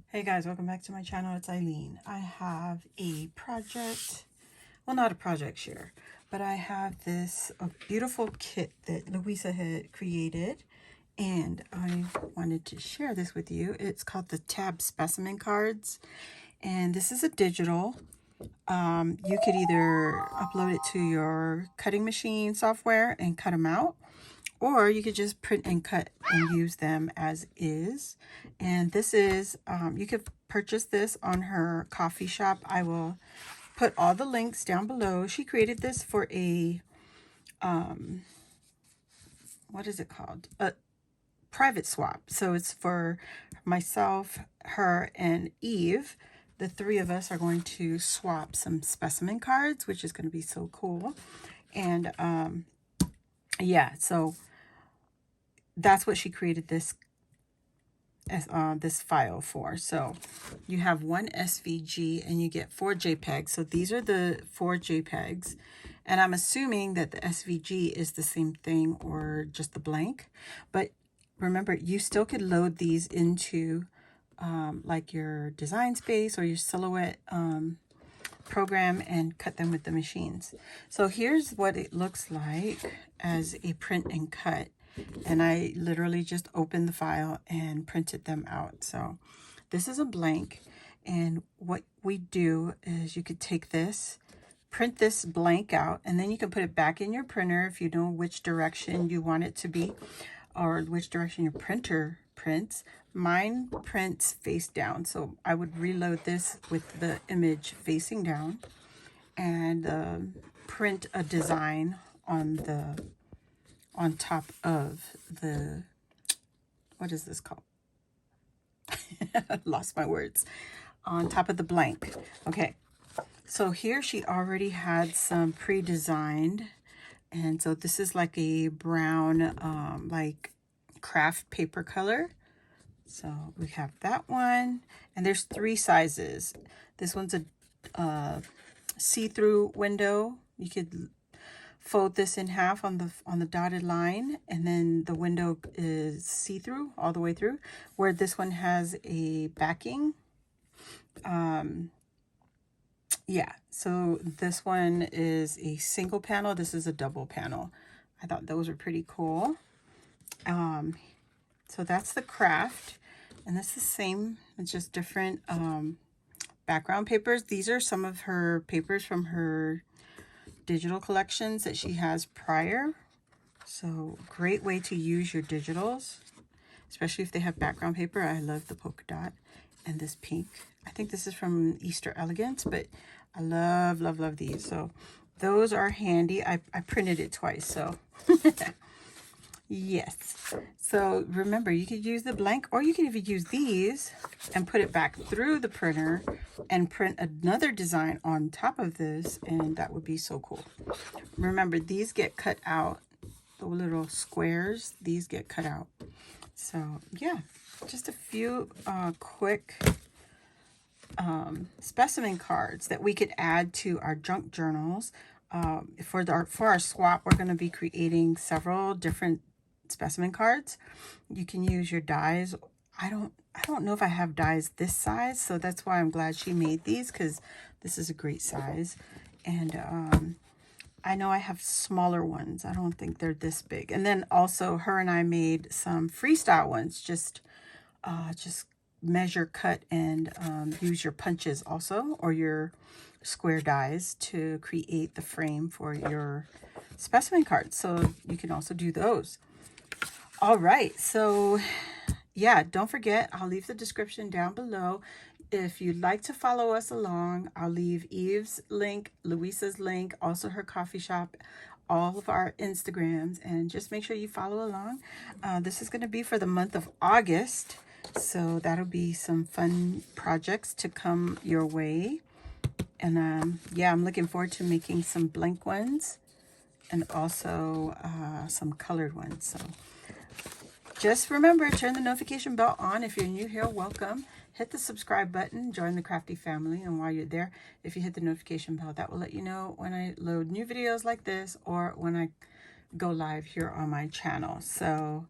Hey guys, welcome back to my channel. It's Eileen. I have a project, well, not a project share, but I have a beautiful kit that Luisa had created, and I wanted to share this with you. It's called the Tab Specimen Cards, and this is a digital. You could either upload it to your cutting machine software and cut them out, or you could just print and cut and use them as is. And this is, you could purchase this on her coffee shop. I will put all the links down below. She created this for a, what is it called? A private swap. So it's for myself, her, and Eve. The three of us are going to swap some specimen cards, which is going to be so cool. And yeah, so that's what she created this as this file for. So you have one SVG and you get 4 JPEGs. So these are the 4 JPEGs, and I'm assuming that the SVG is the same thing or just the blank. But remember, you still could load these into like your design space or your silhouette program and cut them with the machines. So here's what it looks like as a print and cut. And I literally just opened the file and printed them out. So this is a blank. And what we do is you could take this, print this blank out, and then you can put it back in your printer if you know which direction you want it to be or which direction your printer prints. Mine prints face down, so I would reload this with the image facing down and print a design on top of the, what is this called? Lost my words. On top of the blank. Okay, so here she already had some pre-designed, and so this is like a brown like craft paper color. So we have that one, and there's 3 sizes. This one's a see-through window. You could fold this in half on the dotted line, and then the window is see-through all the way through, where this one has a backing. Yeah, so this one is a single panel. This is a double panel. I thought those were pretty cool. So that's the craft, and that's the same. It's just different background papers. These are some of her papers from her digital collections that she has prior. So great way to use your digitals, especially if they have background paper. I love the polka dot and this pink. I think this is from Easter Elegance, but I love, love, love these. So those are handy. I printed it twice, so yes. So remember, you could use the blank, or you can even use these and put it back through the printer and print another design on top of this, and that would be so cool. Remember, these get cut out. The little squares, these get cut out. So yeah, just a few quick specimen cards that we could add to our junk journals. For our swap, we're going to be creating several different specimen cards. You can use your dies. I don't know if I have dies this size, so that's why I'm glad she made these, because this is a great size. And I know I have smaller ones. I don't think they're this big. And then also her and I made some freestyle ones, just measure, cut, and use your punches also, or your square dies to create the frame for your specimen cards. So you can also do those. All right, so yeah, don't forget, I'll leave the description down below. If you'd like to follow us along, I'll leave Eve's link, Luisa's link, also her coffee shop, all of our Instagrams, and just make sure you follow along. This is going to be for the month of August, so that'll be some fun projects to come your way. And yeah, I'm looking forward to making some blank ones and also some colored ones. So just remember, turn the notification bell on. If you're new here, welcome. Hit the subscribe button, join the crafty family, and while you're there, if you hit the notification bell, that will let you know when I load new videos like this or when I go live here on my channel. So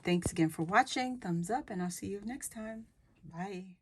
thanks again for watching. Thumbs up, and I'll see you next time. Bye.